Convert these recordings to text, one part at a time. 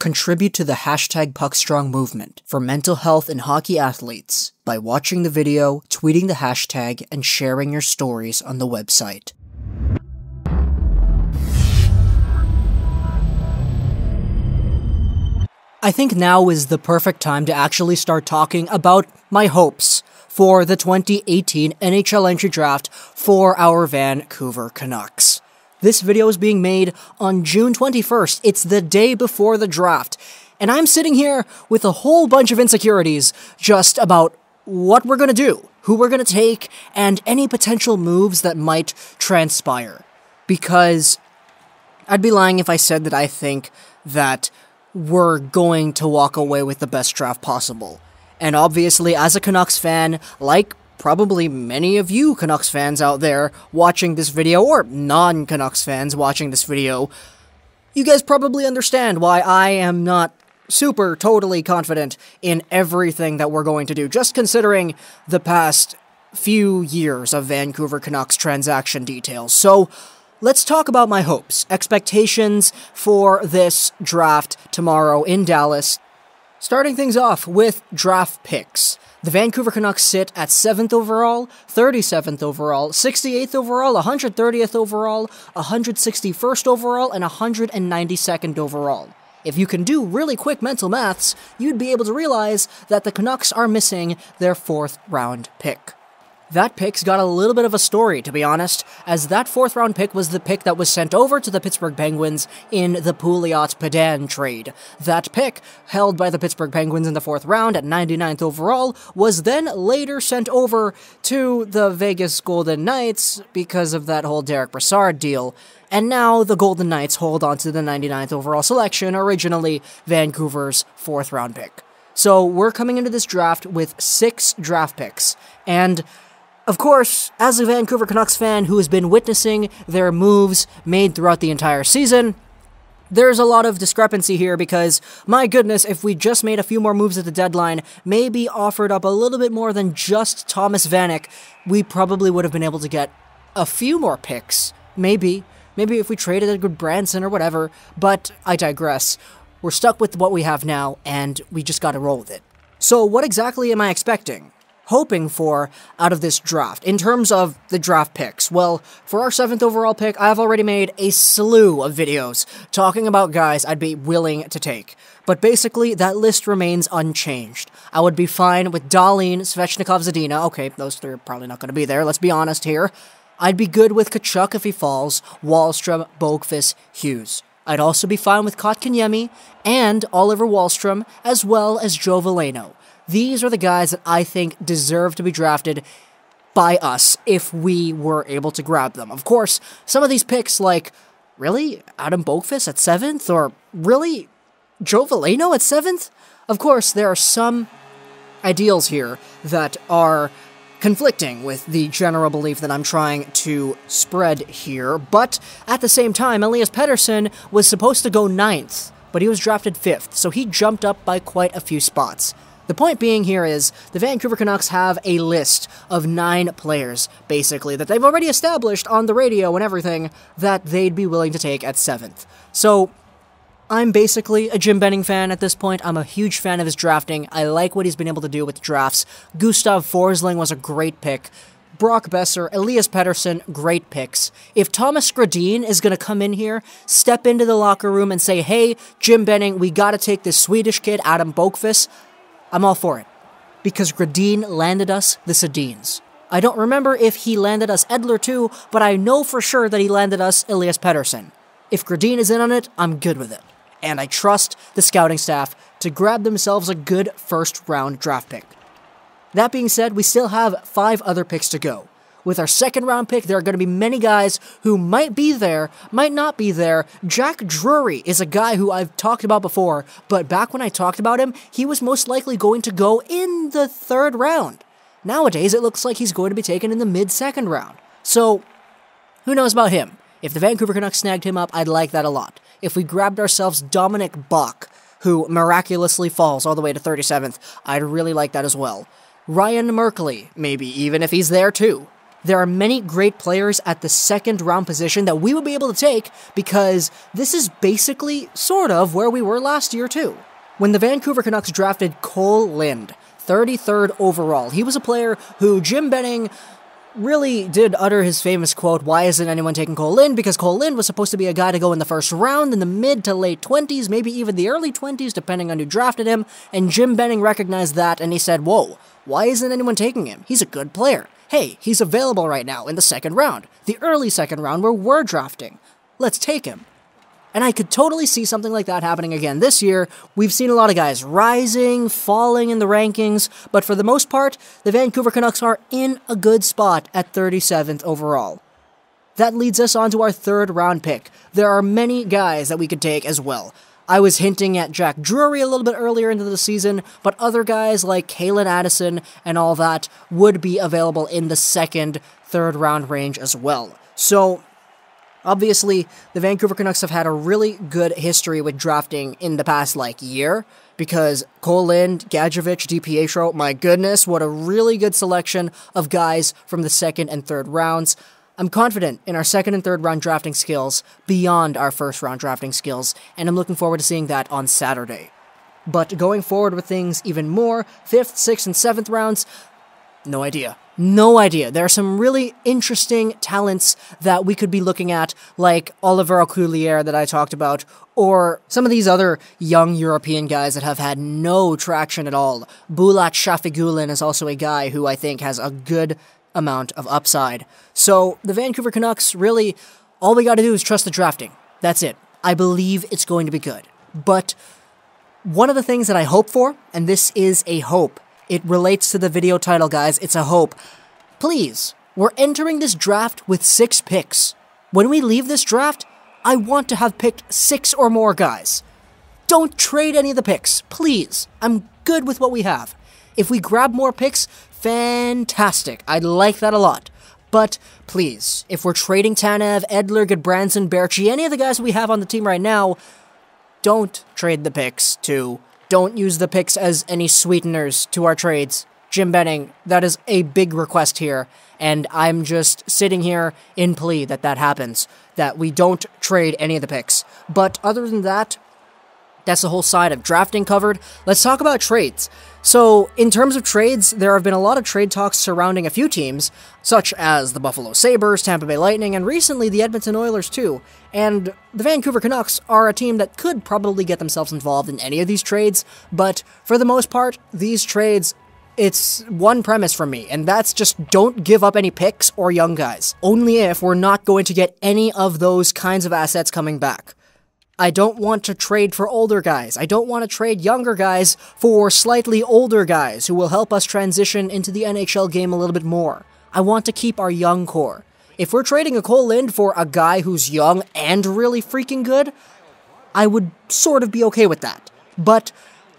Contribute to the #PuckStrong movement for mental health in hockey athletes by watching the video, tweeting the hashtag, and sharing your stories on the website. I think now is the perfect time to actually start talking about my hopes for the 2018 NHL Entry Draft for our Vancouver Canucks. This video is being made on June 21st. It's the day before the draft. And I'm sitting here with a whole bunch of insecurities just about what we're going to do, who we're going to take, and any potential moves that might transpire. Because I'd be lying if I said that I think that we're going to walk away with the best draft possible. And obviously, as a Canucks fan, like probably many of you Canucks fans out there watching this video, or non-Canucks fans watching this video, you guys probably understand why I am not super totally confident in everything that we're going to do, just considering the past few years of Vancouver Canucks transaction details. So, let's talk about my hopes, expectations for this draft tomorrow in Dallas. Starting things off with draft picks. The Vancouver Canucks sit at 7th overall, 37th overall, 68th overall, 130th overall, 161st overall, and 192nd overall. If you can do really quick mental maths, you'd be able to realize that the Canucks are missing their 4th round pick. That pick's got a little bit of a story, to be honest, as that 4th round pick was the pick that was sent over to the Pittsburgh Penguins in the Pouliot-Padan trade. That pick, held by the Pittsburgh Penguins in the 4th round at 99th overall, was then later sent over to the Vegas Golden Knights because of that whole Derek Brassard deal. And now the Golden Knights hold on to the 99th overall selection, originally Vancouver's 4th round pick. So we're coming into this draft with 6 draft picks, and of course, as a Vancouver Canucks fan who has been witnessing their moves made throughout the entire season, there's a lot of discrepancy here because, my goodness, if we just made a few more moves at the deadline, maybe offered up a little bit more than just Thomas Vanek, we probably would have been able to get a few more picks. Maybe if we traded a good Branson or whatever, but I digress. We're stuck with what we have now, and we just gotta roll with it. So what exactly am I hoping for out of this draft? In terms of the draft picks, well, for our 7th overall pick, I've already made a slew of videos talking about guys I'd be willing to take. But basically, that list remains unchanged. I would be fine with Dahlin, Svechnikov, Zadina. Okay, those 3 are probably not going to be there, let's be honest here. I'd be good with Tkachuk if he falls, Wahlstrom, Boqvist, Hughes. I'd also be fine with Kotkaniemi and Oliver Wahlstrom, as well as Joe Veleno. These are the guys that I think deserve to be drafted by us if we were able to grab them. Of course, some of these picks, like, really? Adam Boqvist at 7th? Or, really? Joe Veleno at 7th? Of course, there are some ideals here that are conflicting with the general belief that I'm trying to spread here, but at the same time, Elias Pettersson was supposed to go 9th, but he was drafted 5th, so he jumped up by quite a few spots. The point being here is, the Vancouver Canucks have a list of 9 players, basically, that they've already established on the radio and everything, that they'd be willing to take at 7th. So, I'm basically a Jim Benning fan at this point. I'm a huge fan of his drafting. I like what he's been able to do with the drafts. Gustav Forsling was a great pick. Brock Besser, Elias Pettersson, great picks. If Thomas Gradin is going to come in here, step into the locker room and say, hey, Jim Benning, we got to take this Swedish kid, Adam Boqvist, I'm all for it, because Gradin landed us the Sedins. I don't remember if he landed us Edler too, but I know for sure that he landed us Elias Pettersson. If Gradin is in on it, I'm good with it. And I trust the scouting staff to grab themselves a good 1st round draft pick. That being said, we still have 5 other picks to go. With our 2nd round pick, there are going to be many guys who might be there, might not be there. Jack Drury is a guy who I've talked about before, but back when I talked about him, he was most likely going to go in the 3rd round. Nowadays, it looks like he's going to be taken in the mid-2nd round. So, who knows about him? If the Vancouver Canucks snagged him up, I'd like that a lot. If we grabbed ourselves Dominic Bach, who miraculously falls all the way to 37th, I'd really like that as well. Ryan Merkley, maybe, even if he's there too. there are many great players at the second round position that we will be able to take because this is basically sort of where we were last year too. When the Vancouver Canucks drafted Cole Lindh, 33rd overall, he was a player who Jim Benning really did utter his famous quote, "Why isn't anyone taking Cole Lindh?" Because Cole Lindh was supposed to be a guy to go in the first round, in the mid to late 20s, maybe even the early 20s, depending on who drafted him, and Jim Benning recognized that, and he said, "Whoa, why isn't anyone taking him? He's a good player. Hey, he's available right now in the second round, the early second round where we're drafting. Let's take him." And I could totally see something like that happening again this year. We've seen a lot of guys rising, falling in the rankings, but for the most part, the Vancouver Canucks are in a good spot at 37th overall. That leads us on to our third round pick. There are many guys that we could take as well. I was hinting at Jack Drury a little bit earlier into the season, but other guys like Kalen Addison and all that would be available in the second, third round range as well. So, obviously, the Vancouver Canucks have had a really good history with drafting in the past, year, because Cole Lindh, Gadjevich, DiPietro, my goodness, what a really good selection of guys from the second and third rounds. I'm confident in our second and third round drafting skills beyond our first round drafting skills, and I'm looking forward to seeing that on Saturday. But going forward with things even more, 5th, 6th, and 7th rounds, no idea. No idea. There are some really interesting talents that we could be looking at, like Oliver Auclair that I talked about, or some of these other young European guys that have had no traction at all. Bulat Shafigulin is also a guy who I think has a good amount of upside. So the Vancouver Canucks, really, all we got to do is trust the drafting. That's it. I believe it's going to be good. But one of the things that I hope for, and this is a hope, it relates to the video title, guys. It's a hope. Please, we're entering this draft with 6 picks. When we leave this draft, I want to have picked 6 or more guys. Don't trade any of the picks, please. I'm good with what we have. If we grab more picks, fantastic. I'd like that a lot. But please, if we're trading Tanev, Edler, Goodbranson, Berchi, any of the guys we have on the team right now, don't trade the picks too. Don't use the picks as any sweeteners to our trades. Jim Benning, that is a big request here, and I'm just sitting here in plea that that happens, that we don't trade any of the picks. But other than that, that's the whole side of drafting covered. Let's talk about trades. So, in terms of trades, there have been a lot of trade talks surrounding a few teams, such as the Buffalo Sabres, Tampa Bay Lightning, and recently the Edmonton Oilers too. And the Vancouver Canucks are a team that could probably get themselves involved in any of these trades, but for the most part, these trades, it's one premise from me, and that's just don't give up any picks or young guys. Only if we're not going to get any of those kinds of assets coming back. I don't want to trade for older guys. I don't want to trade younger guys for slightly older guys who will help us transition into the NHL game a little bit more. I want to keep our young core. If we're trading a Cole Lindh for a guy who's young and really freaking good, I would sort of be okay with that. But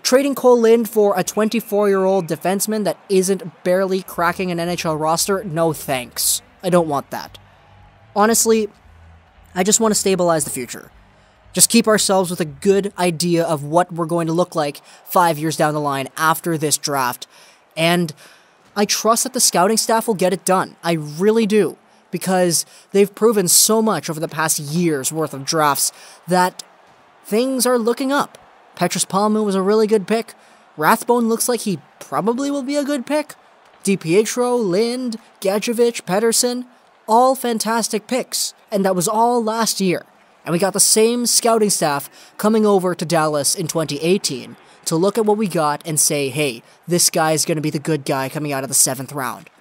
trading Cole Lindh for a 24-year-old defenseman that isn't barely cracking an NHL roster, no thanks. I don't want that. Honestly, I just want to stabilize the future. Just keep ourselves with a good idea of what we're going to look like 5 years down the line after this draft. And I trust that the scouting staff will get it done. I really do. Because they've proven so much over the past year's worth of drafts that things are looking up. Petrus Palmu was a really good pick. Rathbone looks like he probably will be a good pick. DiPietro, Lindh, Gadjevich, Pedersen, all fantastic picks. And that was all last year. And we got the same scouting staff coming over to Dallas in 2018 to look at what we got and say, hey, this guy's going to be the good guy coming out of the 7th round.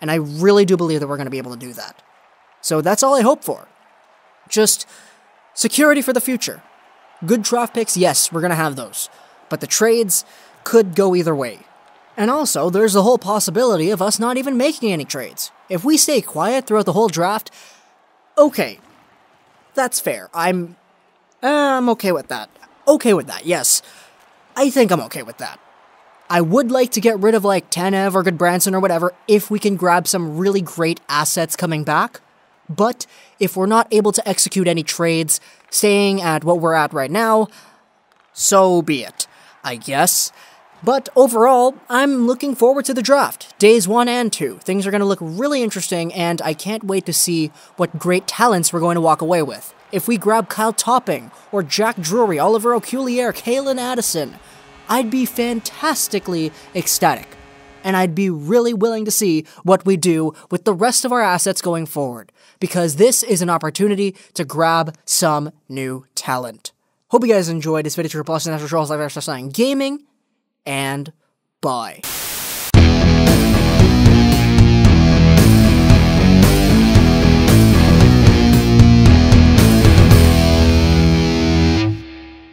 And I really do believe that we're going to be able to do that. So that's all I hope for. Just security for the future. Good draft picks, yes, we're going to have those. But the trades could go either way. And also, there's the whole possibility of us not even making any trades. If we stay quiet throughout the whole draft, okay. That's fair. I'm okay with that. Okay with that, yes. I think I'm okay with that. I would like to get rid of, Tanev or Goodbranson or whatever if we can grab some really great assets coming back. But if we're not able to execute any trades, staying at what we're at right now, so be it, I guess. But overall, I'm looking forward to the draft. Days 1 and 2. Things are going to look really interesting, and I can't wait to see what great talents we're going to walk away with. If we grab Kyle Topping, or Jack Drury, Oliver O'Culier, Kalen Addison, I'd be fantastically ecstatic. And I'd be really willing to see what we do with the rest of our assets going forward, because this is an opportunity to grab some new talent. Hope you guys enjoyed this video. Plus, Gaming, and bye.